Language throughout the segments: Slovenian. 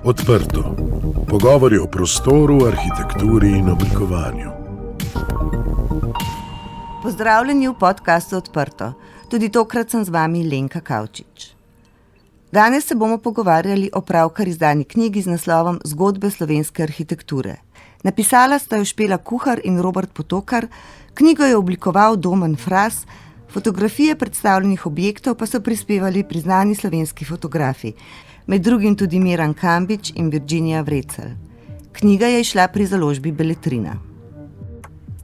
Odprto. Pogovori o prostoru, arhitekturi in oblikovanju. Pozdravljeni v podcastu Odprto. Tudi tokrat sem z vami Lenka Kavčič. Danes se bomo pogovarjali o pravkar izdani knjigi z naslovom Zgodbe slovenske arhitekture. Napisala sta jo Špela Kuhar in Robert Potokar, knjigo je oblikoval Domen Fras, fotografije predstavljenih objektov pa so prispevali priznani slovenski fotografi, med drugim tudi Miran Kambič in Virginija Vrecelj. Knjiga je izšla pri založbi Beletrina.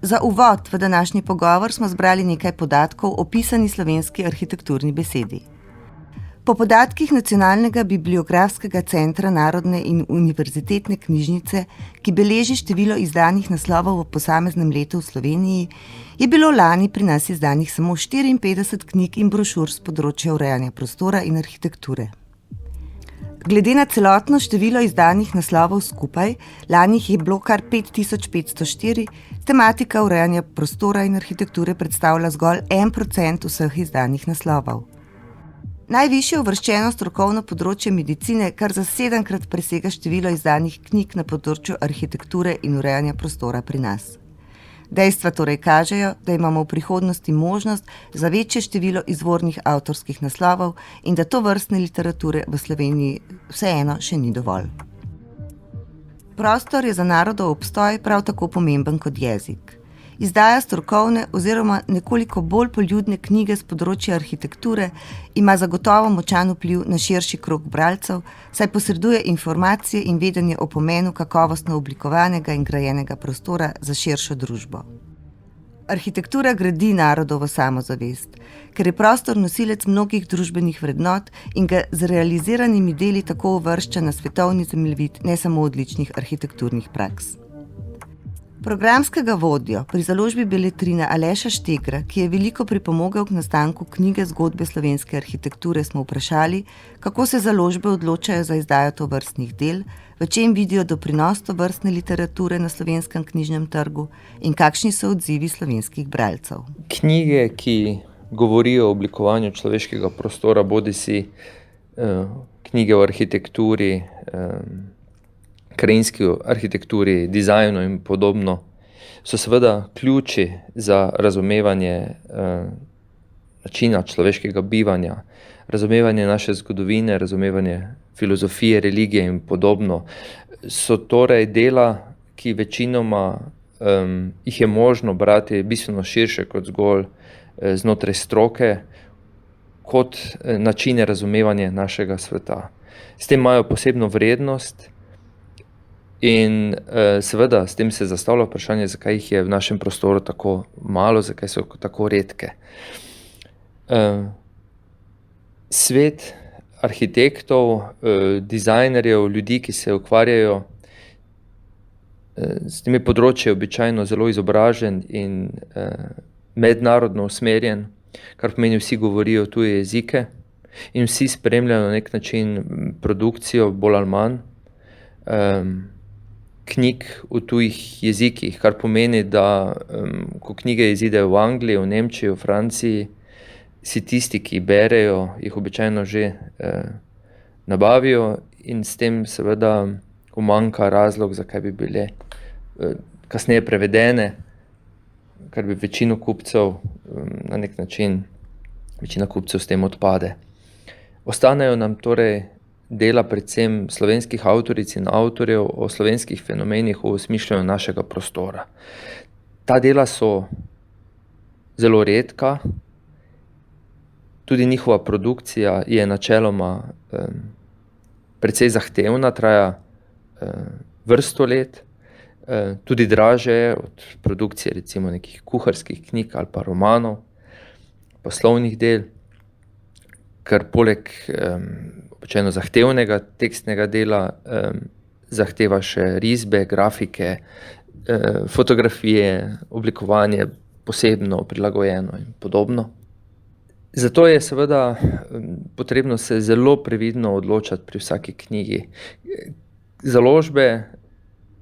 Za uvod v današnji pogovor smo zbrali nekaj podatkov o pisani slovenski arhitekturni besedi. Po podatkih Nacionalnega bibliografskega centra Narodne in univerzitetne knjižnice, ki beleži število izdanih naslovov v posameznem letu v Sloveniji, je bilo lani pri nas izdanih samo 54 knjig in brošur z področja urejanja prostora in arhitekture. Glede na celotno število izdanih naslovov skupaj, lani jih je bilo kar 5504, tematika urejanja prostora in arhitekture predstavlja zgolj 1% vseh izdanih naslovov. Najvišje uvrščeno strokovno področje medicine kar za 7-krat presega število izdanih knjig na področju arhitekture in urejanja prostora pri nas. Dejstva torej kažejo, da imamo v prihodnosti možnost za večje število izvornih avtorskih naslovov in da tovrstne literature v Sloveniji vseeno še ni dovolj. Prostor je za narodov obstoj prav tako pomemben kot jezik. Izdaja strokovne oziroma nekoliko bolj poljudne knjige z področja arhitekture ima zagotovo močan vpliv na širši krog bralcev, saj posreduje informacije in vedenje o pomenu kakovostno oblikovanega in grajenega prostora za širšo družbo. Arhitektura gradi narodovo samozavest, ker je prostor nosilec mnogih družbenih vrednot in ga z realiziranimi deli tako uvršča na svetovni zemljevid ne samo odličnih arhitekturnih praks. Programskega vodjo pri založbi Beletrina Aleša Štegra, ki je veliko pripomogel k nastanku knjige Zgodbe slovenske arhitekture, smo vprašali, kako se založbe odločajo za izdajo tovrstnih del, v čem vidijo doprinos tovrstne literature na slovenskem knjižnem trgu in kakšni so odzivi slovenskih bralcev. Knjige, ki govorijo o oblikovanju človeškega prostora, bodisi knjige o arhitekturi, krajinski arhitekturi, dizajnu in podobno, so seveda ključi za razumevanje načina človeškega bivanja, razumevanje naše zgodovine, razumevanje filozofije, religije in podobno. So torej dela, ki večinoma jih je možno brati bistveno širše kot zgolj znotraj stroke, kot načine razumevanja našega sveta. S tem imajo posebno vrednost. In seveda s tem se zastavlja vprašanje, zakaj jih je v našem prostoru tako malo, zakaj so tako redke. Svet arhitektov, dizajnerjev, ljudi, ki se ukvarjajo s temi področji, je običajno zelo izobražen in mednarodno usmerjen, kar pomeni, vsi govorijo tuje jezike in vsi spremljajo na nek način produkcijo bolj ali manj knjig v tujih jezikih, kar pomeni, da ko knjige izidejo v Angliji, v Nemčiji, v Franciji, si tisti, ki berejo, jih običajno že nabavijo in s tem seveda umanjka razlog, zakaj bi bile kasneje prevedene, kar bi večino kupcev na nek način, večina kupcev s tem odpade. Ostanejo nam torej dela predvsem slovenskih avtoric in avtorjev o slovenskih fenomenih v osmišljanju našega prostora. Ta dela so zelo redka, tudi njihova produkcija je načeloma precej zahtevna, traja vrsto let, tudi dražje je od produkcije recimo nekih kuharskih knjig ali pa romanov, poslovnih del, ker poleg običajno zahtevnega tekstnega dela zahteva še risbe, grafike, fotografije, oblikovanje posebno, prilagojeno in podobno. Zato je seveda potrebno se zelo previdno odločati pri vsaki knjigi. Založbe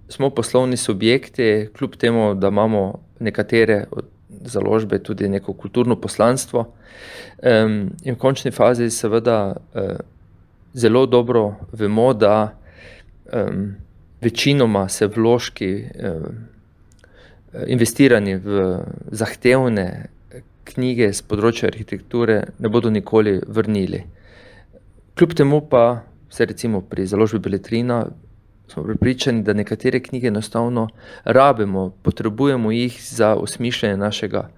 smo poslovni subjekti, kljub temu, da imamo nekatere od založbe tudi neko kulturno poslanstvo. In v končni fazi seveda zelo dobro vemo, da večinoma se vložki investirani v zahtevne knjige z področja arhitekture ne bodo nikoli vrnili. Kljub temu pa se recimo pri založbi Beletrina smo prepričani, da nekatere knjige enostavno rabimo, potrebujemo jih za osmišljanje našega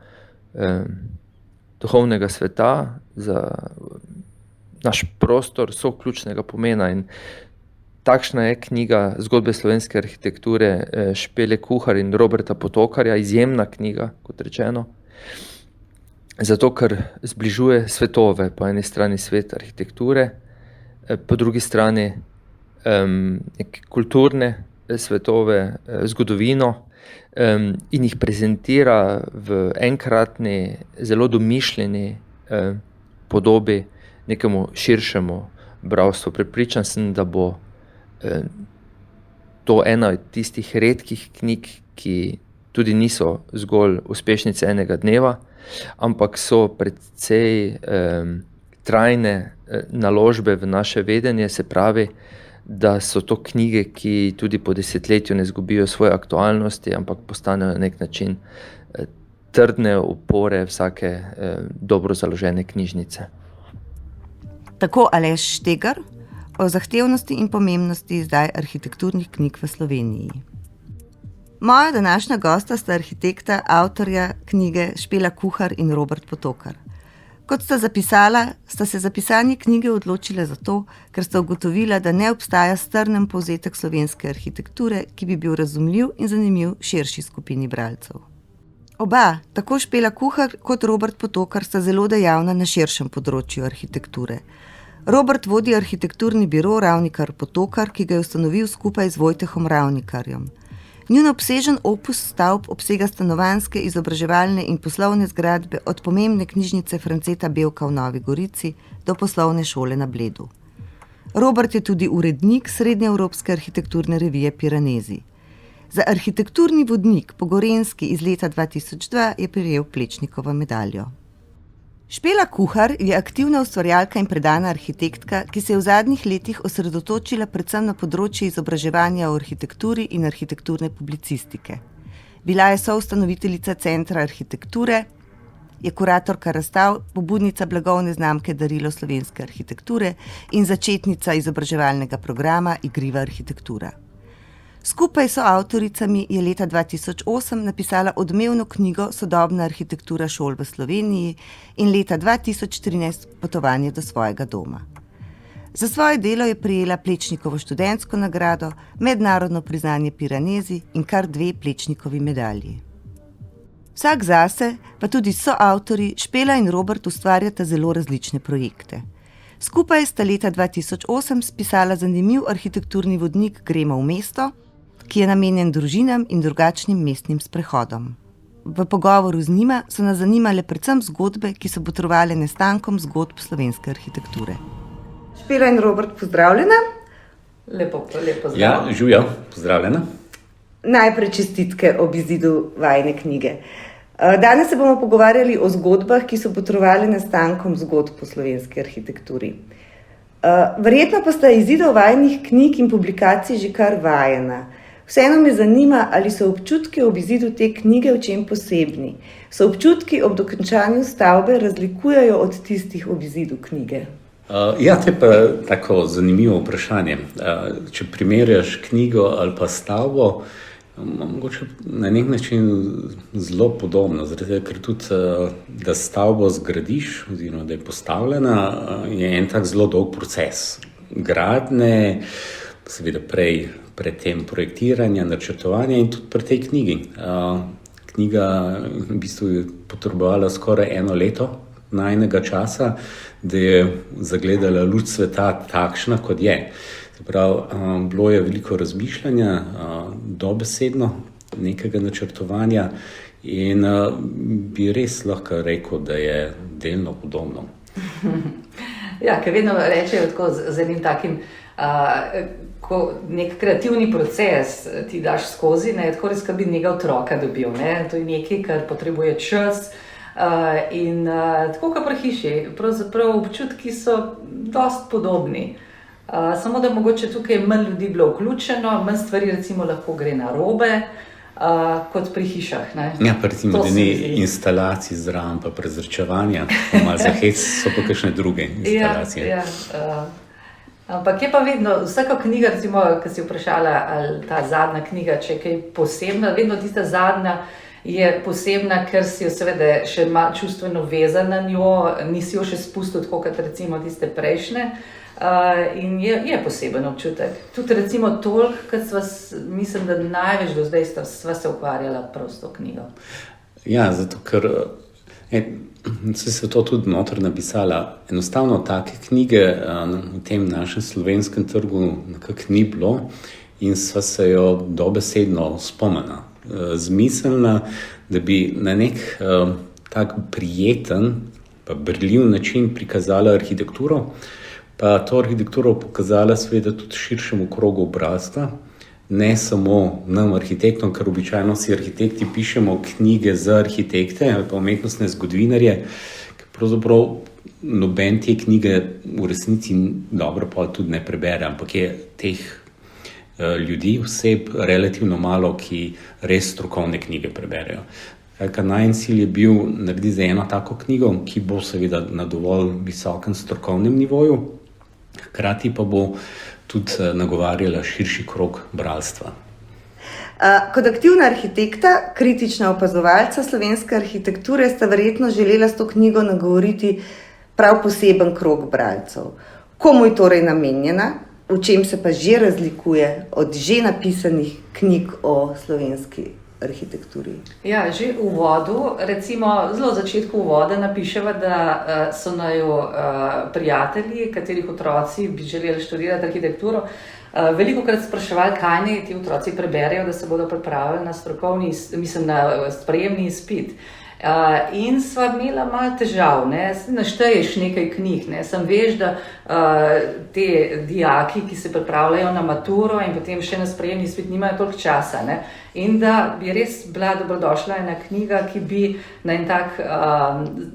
duhovnega sveta, za naš prostor, so ključnega pomena in takšna je knjiga Zgodbe slovenske arhitekture Špele Kuhar in Roberta Potokarja, izjemna knjiga, kot rečeno, zato ker zbližuje svetove, po eni strani svet arhitekture, po drugi strani kulturne svetove, zgodovino in jih prezentira v enkratni, zelo domišljeni podobi nekemu širšemu bralstvu. Prepričan sem, da bo to ena od tistih redkih knjig, ki tudi niso zgolj uspešnice enega dneva, ampak so precej trajne naložbe v naše vedenje, se pravi, da so to knjige, ki tudi po desetletju ne izgubijo svoje aktualnosti, ampak postanejo na nek način trdne opore vsake dobro založene knjižnice. Tako Aleš Štegar o zahtevnosti in pomembnosti izdaj arhitekturnih knjig v Sloveniji. Moja današnja gosta sta arhitekta, avtorja knjige Špela Kuhar in Robert Potokar. Kot sta zapisala, sta se za pisanje knjige odločila zato, ker sta ugotovila, da ne obstaja strnen povzetek slovenske arhitekture, ki bi bil razumljiv in zanimiv širši skupini bralcev. Oba, tako Špela Kuhar kot Robert Potokar, sta zelo dejavna na širšem področju arhitekture. Robert vodi arhitekturni biro Ravnikar Potokar, ki ga je ustanovil skupaj z Vojtehom Ravnikarjem. Njun obsežen opus stavb obsega stanovanjske, izobraževalne in poslovne zgradbe od pomembne knjižnice Franceta Bevka v Novi Gorici do poslovne šole na Bledu. Robert je tudi urednik srednjeevropske arhitekturne revije Piranezi. Za arhitekturni vodnik po Gorenjski iz leta 2002 je prejel Plečnikovo medaljo. Špela Kuhar je aktivna ustvarjalka in predana arhitektka, ki se je v zadnjih letih osredotočila predvsem na področje izobraževanja o arhitekturi in arhitekturne publicistike. Bila je soustanoviteljica Centra arhitekture, je kuratorka razstav, pobudnica blagovne znamke Darilo slovenske arhitekture in začetnica izobraževalnega programa Igriva arhitektura. Skupaj s avtoricami je leta 2008 napisala odmevno knjigo Sodobna arhitektura šol v Sloveniji in leta 2013 Potovanje do svojega doma. Za svoje delo je prejela Plečnikovo študentsko nagrado, mednarodno priznanje Piranezi in kar 2 Plečnikovi medalji. Vsak zase, pa tudi soavtori, Špela in Robert ustvarjata zelo različne projekte. Skupaj sta leta 2008 spisala zanimiv arhitekturni vodnik Gremo v mesto, ki je namenjen družinam in drugačnim mestnim sprehodom. V pogovoru z njima so nas zanimale predvsem zgodbe, ki so botrovale nestankom zgodb slovenske arhitekture. Špela in Robert, pozdravljena. Lepo zdrav. Ja, živjo, pozdravljena. Najprej čestitke ob izidu vajine knjige. Danes se bomo pogovarjali o zgodbah, ki so botrovale nestankom zgodb po slovenski arhitekturi. Verjetno pa sta izidov vajinih knjig in publikacij že kar vajena. Vseeno me zanima, ali so občutki ob izidu te knjige v čem posebni. So občutki ob dokončanju stavbe razlikujejo od tistih ob izidu knjige? Ja, to je pa tako zanimivo vprašanje. Če primerjaš knjigo ali pa stavbo, mogoče na nek način zelo podobno, zaradi ker tudi, da stavbo zgradiš, oziroma da je postavljena, je en tak zelo dolg proces. Gradnje, seveda pred tem projektiranja, načrtovanja in tudi pri tej knjigi. Knjiga v bistvu je potrebovala skoraj 1 leto najinega časa, da je zagledala luč sveta takšna, kot je. Se pravi, bilo je veliko razmišljanja, dobesedno nekega načrtovanja in bi res lahko rekel, da je delno podobno. Ja, ker vedno rečejo tako z enim takim, ko nek kreativni proces ti daš skozi, tako res, kot bi nekega otroka dobil. To je nekaj, kar potrebuje čas. In tako kot pri hiši, pravzaprav občutki so dosti podobni. Samo da mogoče tukaj manj ljudi bilo vključeno, manj stvari recimo lahko gre narobe, kot pri hišah. Ne? Ja, pa recimo, To da se ni mi zdi. instalacij zraven, pa prezračevanja, malo za hec so pa kakšne druge instalacije. Ampak je pa vedno, vsaka knjiga, recimo, ki si vprašala, ali ta zadnja knjiga, če je kaj posebna, vedno tista zadnja je posebna, ker si jo seveda še malo čustveno vezan na njo, nisi jo še spustil tako kot recimo tiste prejšnje. In je poseben občutek. Tudi recimo toliko, kot mislim, da največ do zdaj sva se ukvarjala prav s to knjigo. Ja, zato ker se to tudi noter napisala. Enostavno take knjige v tem našem slovenskem trgu nekako ni bilo in sva se jo dobesedno spomnila. Zmiselna, da bi na nek tak prijeten pa berljiv način prikazala arhitekturo, pa to arhitekturo pokazala seveda tudi širšemu krogu bralstva, ne samo nam arhitektom, ker običajno si arhitekti pišemo knjige za arhitekte ali pa umetnostne zgodovinarje, ker pravzaprav noben te knjige v resnici dobro pa tudi ne prebere, ampak je teh ljudi, oseb relativno malo, ki res strokovne knjige preberejo. Najin cilj je bil narediti za eno tako knjigo, ki bo seveda na dovolj visokem strokovnem nivoju, hkrati pa bo tudi nagovarjala širši krog bralstva. Kot aktivna arhitekta, kritična opazovalca slovenske arhitekture sta verjetno želela s to knjigo nagovoriti prav poseben krog bralcev. Komu je torej namenjena, v čem se pa že razlikuje od že napisanih knjig o slovenski arhitekturi? Ja, že v uvodu, recimo zelo v začetku uvoda napiševa, da so naju prijatelji, katerih otroci bi želeli študirati arhitekturo, velikokrat spraševali, kaj naj ti otroci preberejo, da se bodo pripravili na na sprejemni izpit. In sva imela malo težav, ne? Našteješ nekaj knjig, ne? Sam veš, da te dijaki, ki se pripravljajo na maturo in potem še na sprejemni izpit, nimajo toliko časa, ne? In da bi res bila dobrodošla ena knjiga, ki bi na en tak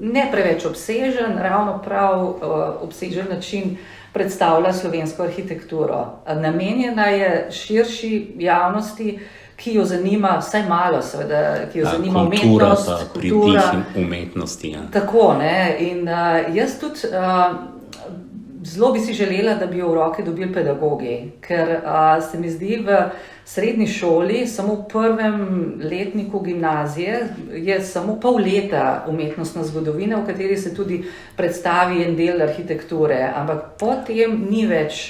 ne preveč obsežen, ravno prav obsežen način predstavlja slovensko arhitekturo. Namenjena je širši javnosti, ki jo zanima vsaj malo, seveda, ki jo zanima umetnost, kultura. Pridih umetnosti. Ja. Tako, ne, in jaz tudi zelo bi si želela, da bi jo v roke dobili pedagogi, ker se mi zdi v srednji šoli, samo v prvem letniku gimnazije, je samo pol leta umetnostna zgodovina, v kateri se tudi predstavi en del arhitekture, ampak potem ni več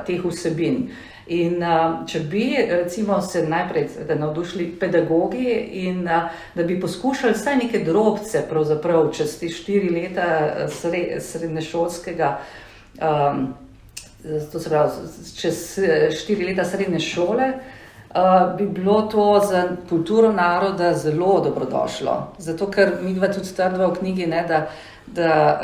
teh vsebin. In če bi recimo se najprej navdušili pedagogi in da bi poskušali vsaj neke drobce pravzaprav čez te 4 leta srednješolskega, to se pravi čez 4 leta srednje šole, bi bilo to za kulturo naroda zelo dobrodošlo. Zato, ker midva tudi trdva v knjigi, ne, da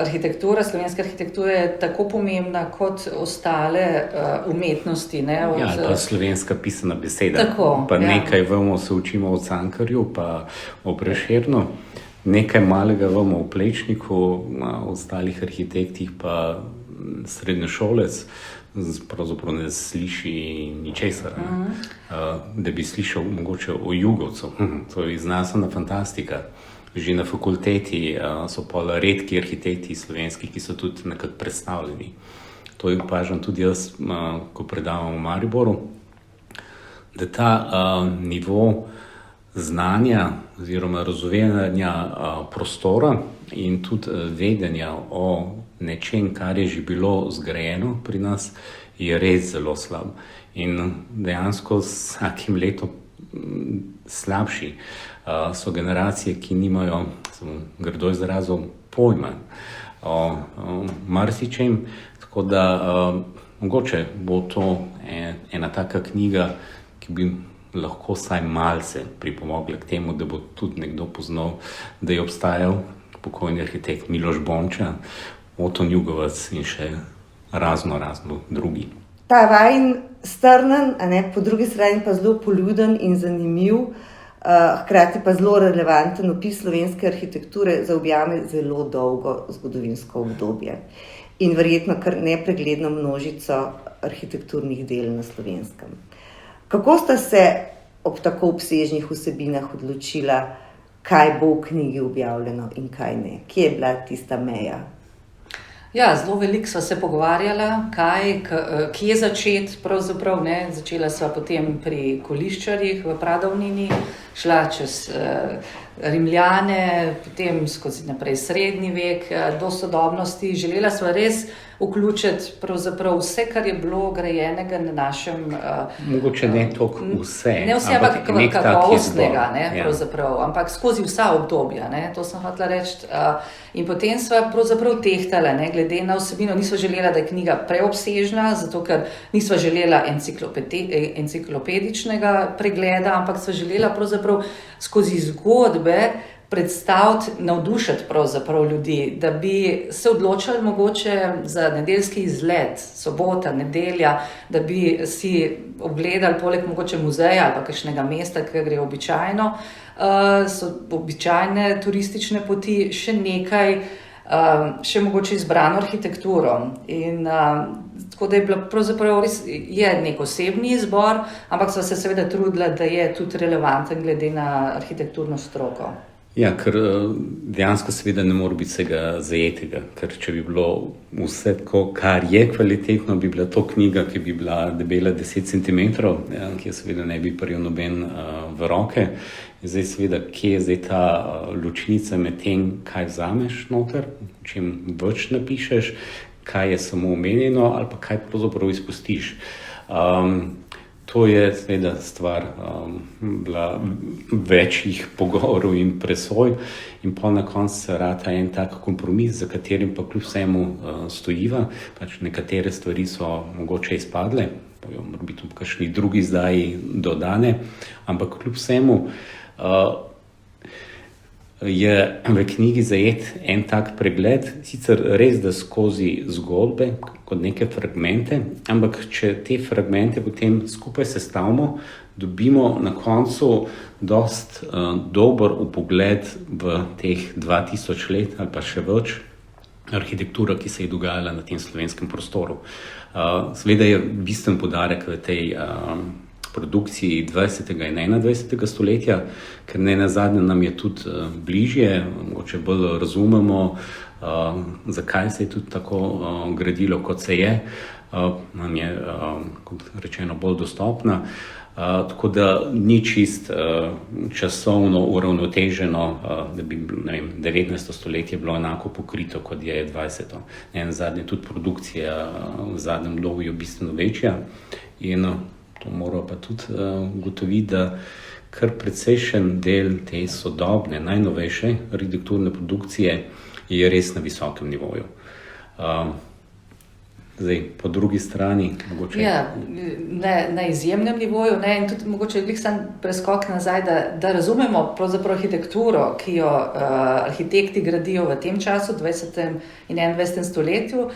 arhitektura, slovenska arhitektura je tako pomembna kot ostale umetnosti. Ne, ja, pa slovenska pisana beseda. Tako, pa ja. Nekaj vemo, se učimo o Cankarju, pa o Prešernu, nekaj malega vemo o Plečniku, o ostalih arhitektih pa srednješolec, pravzaprav ne sliši ničesar. Da bi slišal mogoče o Jugovcu, to je znanstvena fantastika. Že na fakulteti so pa redki arhitekti slovenski, ki so tudi nekako predstavljeni. To je opažam tudi jaz, ko predavam v Mariboru, da ta nivo znanja oziroma razumevanja prostora in tudi vedenja o nečem, kar je že bilo zgrajeno pri nas, je res zelo slab. In dejansko s vsakim letom slabši so generacije, ki nimajo, grdo izrazil, pojma o marsičem, tako da mogoče bo to ena taka knjiga, ki bi lahko vsaj malce pripomogla k temu, da bo tudi nekdo poznal, da je obstajal pokojni arhitekt Miloš Bonča, Oton Jugovac in še razno drugi. Ta vajin strnen, po drugi strani pa zelo poljuden in zanimiv, hkrati pa zelo relevanten opis slovenske arhitekture zaobjame zelo dolgo zgodovinsko obdobje. in verjetno kar nepregledno množico arhitekturnih del na Slovenskem. Kako sta se ob tako obsežnih vsebinah odločila, kaj bo v knjigi objavljeno in kaj ne? Kje je bila tista meja? Ja, zelo veliko sva se pogovarjala, kje začeti pravzaprav, ne. Začela sva potem pri koliščarjih v Pradavnini, šla čez Rimljane, potem skozi naprej srednji vek, do sodobnosti. Želela sva res vključiti pravzaprav vse, kar je bilo grajenega na našem... Mogoče ne toliko vse. Ne vse, ampak kakovostnega, pravzaprav, ampak skozi vsa obdobja, ne, to sem hotela reči. In potem sva pravzaprav tehtala, ne, glede na vsebino. Nisva želela, da je knjiga preobsežna, zato ker nisva želela enciklopedičnega pregleda, ampak sva želela pravzaprav skozi zgodbe predstaviti, navdušiti pravzaprav ljudi, da bi se odločili mogoče za nedeljski izlet, sobota, nedelja, da bi si ogledali poleg mogoče muzeja ali pa kakšnega mesta, ki gre običajno, so običajne turistične poti, še nekaj, še mogoče izbrano arhitekturo. In tako da je bila pravzaprav res, je nek osebni izbor, ampak sva se seveda trudila, da je tudi relevanten glede na arhitekturno stroko. Ja, ker dejansko seveda ne more biti vsega zajetega, ker če bi bilo vse tako, kar je kvalitetno, bi bila to knjiga, ki bi bila debela 10 cm, ki jo seveda ne bi prijel noben v roke. Zdaj seveda, kje je zdaj ta ločnica med tem, kaj vzameš noter, čem več napišeš, kaj je samo omenjeno ali pa kaj pravzaprav izpustiš. To je seveda stvar bila večjih pogovorov in presoj in pa na koncu se rata en tak kompromis, za katerim pa kljub vsemu stojiva. Pač nekatere stvari so mogoče izpadle, mora biti v kakšni drugi izdaji dodane, ampak kljub vsemu je v knjigi zajet en tak pregled, sicer res, da skozi zgodbe, kot neke fragmente, ampak če te fragmente potem skupaj sestavimo, dobimo na koncu dost dober vpogled v teh 2000 let ali pa še več arhitektura, ki se je dogajala na tem slovenskem prostoru. Seveda je bistven poudarek v tej produkciji 20. in 21. stoletja, ker ne nazadnje nam je tudi bližje, mogoče bolj razumemo, zakaj se je tudi tako gradilo, kot se je, nam je, kot rečeno, bolj dostopna. Tako da ni čist časovno uravnoteženo, da bi 19. stoletje bilo enako pokrito, kot je 20. Ne nazadnje tudi produkcija v zadnjem obdobju bistveno večja in to moramo pa tudi ugotoviti, da kar precejšen del te sodobne, najnovejše arhitekturne produkcije je res na visokem nivoju. Zdaj, po drugi strani, mogoče... Ja, na izjemnem nivoju, ne, in tudi mogoče sam preskok nazaj, da razumemo pravzaprav arhitekturo, ki jo arhitekti gradijo v tem času, 20. in 21. stoletju,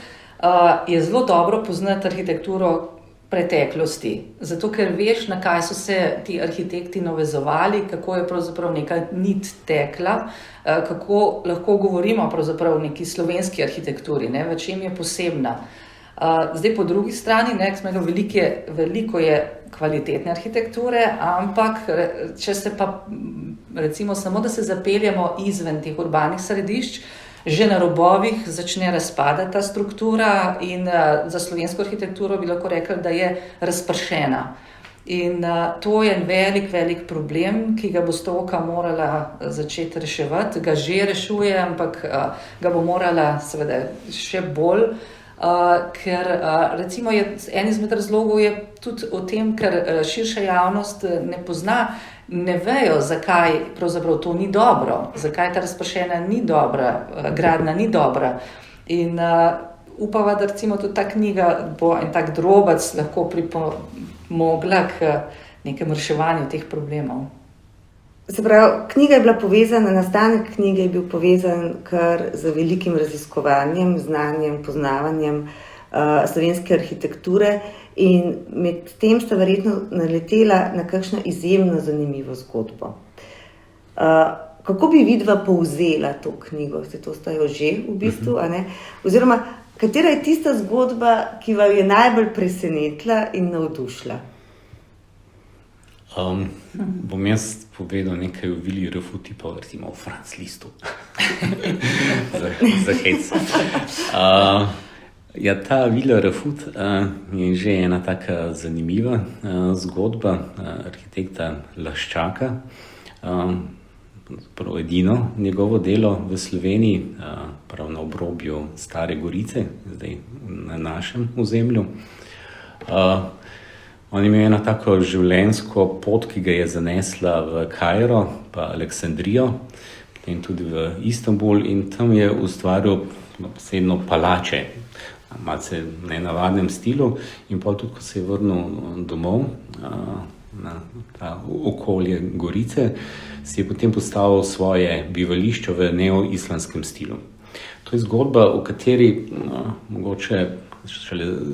je zelo dobro poznati arhitekturo preteklosti, zato ker veš, na kaj so se ti arhitekti navezovali, kako je pravzaprav neka nit tekla, kako lahko govorimo pravzaprav o neki slovenski arhitekturi, ne, v čem je posebna. Zdaj po drugi strani, ne, veliko je kvalitetne arhitekture, ampak če se pa recimo samo, da se zapeljemo izven teh urbanih središč, že na robovih začne razpadati ta struktura in za slovensko arhitekturo bi lahko rekli, da je razpršena. In to je en velik problem, ki ga bo stroka morala začeti reševati, ga že rešuje, ampak ga bo morala seveda še bolj, ker recimo en izmed razlogov je tudi o tem, ker širša javnost ne pozna, ne vejo, zakaj pravzaprav to ni dobro, zakaj ta razpršena ni dobra, gradnja ni dobra. In upava, da recimo tudi ta knjiga bo en tak drobec lahko pripomogla k nekemu reševanju teh problemov. Se pravi, knjiga je bila povezana, nastanek knjige je bil povezan kar z velikim raziskovanjem, znanjem, poznavanjem slovenske arhitekture in med tem sta verjetno naletela na kakšno izjemno zanimivo zgodbo. Kako bi vidva povzela to knjigo? To sta jo že v bistvu, a ne? Oziroma, Katera je tista zgodba, ki vam je najbolj presenetila in navdušila? Bom jaz povedal nekaj o Vili Refuti, pa recimo o Franz Listu. za hec. Ta Vila Refut je že ena taka zanimiva zgodba arhitekta Laščaka. Prav edino njegovo delo v Sloveniji, prav na obrobju Stare Gorice, zdaj na našem ozemlju. On je imel eno tako življenjsko pot, ki ga je zanesla v Kairo, pa Aleksandrijo, potem tudi v Istanbul, in tam je ustvaril posebno palače, malce nenavadnem stilu, in pol tudi, ko se je vrnil domov na ta okolje Gorice, si je potem postavil svoje bivališče v neoislamskem stilu. To je zgodba, o kateri mogoče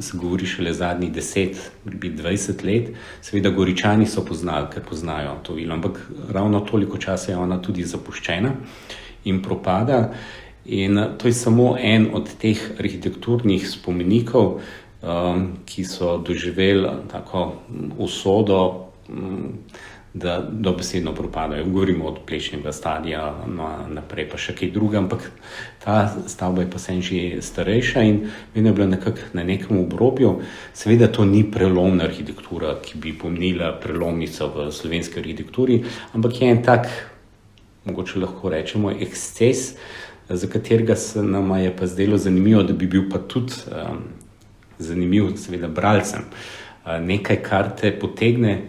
se govori šele zadnjih 10-20 let. Seveda Goričani so poznali, ker poznajo to vilo, ampak ravno toliko časa je ona tudi zapuščena in propada. In to je samo en od teh arhitekturnih spomenikov, ki so doživeli tako usodo, da dobesedno propadajo. Govorimo od Plečnega stadiona naprej, pa še kaj druga, ampak ta stavba je pa že starejša in vedno je bila nekako na nekem obrobju. Seveda to ni prelomna arhitektura, ki bi pomenila prelomnico v slovenski arhitekturi, ampak je en tak, mogoče lahko rečemo, eksces, za katerega se nam je pa zdelo zanimivo, da bi bil pa tudi zanimiv seveda bralcem. Nekaj, kar te potegne,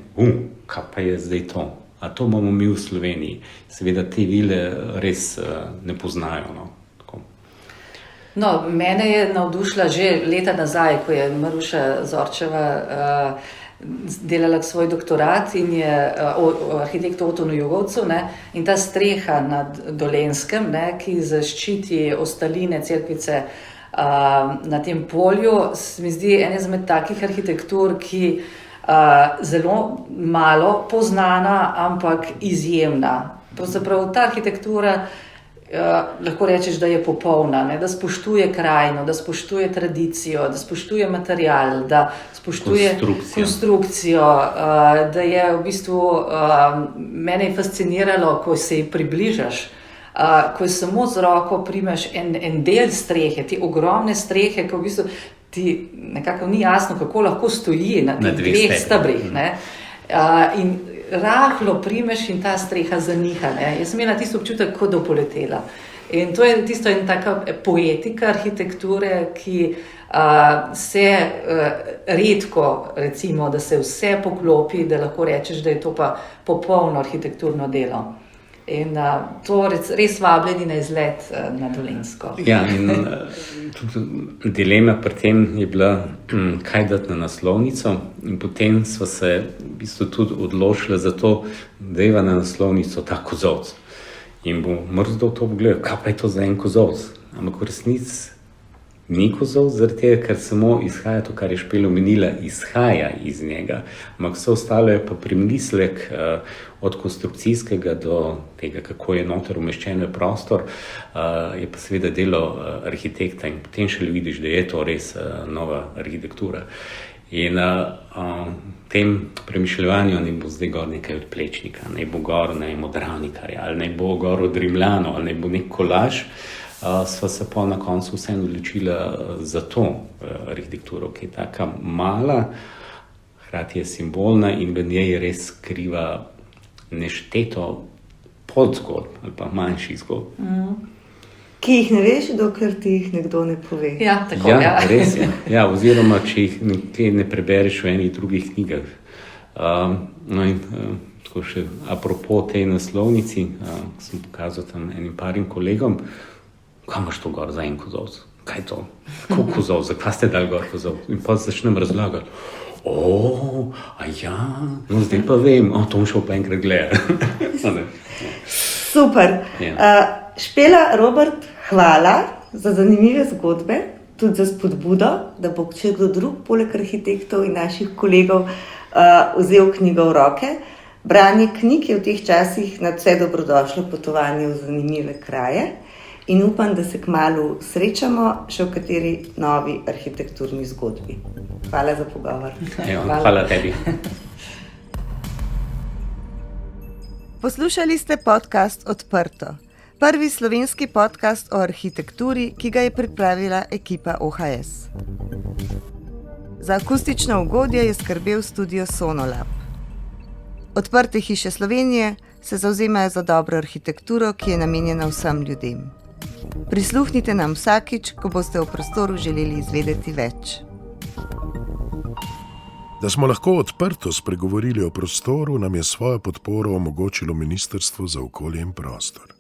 kaj pa je zdaj to? A to imamo mi v Sloveniji? Seveda te vile res ne poznajo. Mene je navdušila že leta nazaj, ko je Maruša Zorčeva delala svoj doktorat in je arhitekt Otonu Jugovcu, in ta streha nad Dolenjskem, ki zaščiti ostaline cerkvice na tem polju, se mi zdi en izmed takih arhitektur, ki zelo malo poznana, ampak izjemna. Pravzaprav ta arhitektura lahko rečeš, da je popolna, da spoštuje krajino, da spoštuje tradicijo, da spoštuje material, da spoštuje konstrukcijo, da je v bistvu, mene je fasciniralo, ko se ji približaš, ko samo z roko primeš en del strehe, te ogromne strehe, ko v bistvu ti nekako ni jasno, kako lahko stoji na teh dveh stebrih. In rahlo primeš in ta streha zaniha. Jaz sem imela tisto občutek, kot da poletela. In to je tisto ena taka poetika arhitekture, ki se redko, recimo, da se vse poklopi, da lahko rečeš, da je to pa popolno arhitekturno delo. In to res vabljeni na izlet na Dolenjsko. Ja, in tudi dilema pri tem je bila, kaj dati na naslovnico, in potem sva se v bistvu tudi odločila za to, da je na naslovnico ta kozolc. In bo mrzdo to pogledal, kaj pa je to za en kozolc. Ampak v resnici ni kozolc, zaradi tega, ker samo izhaja to, kar je Špela omenila, izhaja iz njega. Ampak vse ostalo je pa premislek od konstrukcijskega do tega, kako je noter umeščen prostor, je pa seveda delo arhitekta in potem šele vidiš, da je to res nova arhitektura. In tem premišljevanju ne bo zdaj gor nekaj od Plečnika, ne bo gor od Ravnikarja, ali ne bo gor od Rimljanov, ali ne bo nek kolaž, sva se pa na koncu vseeno odločila za to arhitekturo, ki je taka mala, hkrati je simbolna in v njej res skriva nešteto podzgodb ali pa manjših zgodb. Ki jih ne veš, dokler ti jih nekdo ne pove. Ja, tako, ja. Res je. Ja, oziroma, če jih nekje ne prebereš v enih drugih knjigah. Tako še apropo tej naslovnici, sem pokazal tam enim parim kolegom, kaj imaš to gor za en kozolc? Kaj je to? Kako kozolc? Zakaj ste dali gor kozolc? In pa začnem razlagati. Zdaj pa vem, to bom šel pa enkrat gledati. Super. Špela, Robert, hvala za zanimive zgodbe, tudi za spodbudo, da bo če kdo drug, poleg arhitektov in naših kolegov, vzel knjigo v roke. Branje knjig je v teh časih nadvse dobrodošlo potovanje v zanimive kraje. in upam, da se kmalu srečamo še v kateri novi arhitekturni zgodbi. Hvala za pogovor. Hvala tebi. Poslušali ste podcast Odprto, prvi slovenski podcast o arhitekturi, ki ga je pripravila ekipa OHS. Za akustično ugodje je skrbel studio Sonolab. Odprte hiše Slovenije se zavzemajo za dobro arhitekturo, ki je namenjena vsem ljudem. Prisluhnite nam vsakič, ko boste o prostoru želeli izvedeti več. Da smo lahko odprto spregovorili o prostoru, nam je svojo podporo omogočilo Ministrstvo za okolje in prostor.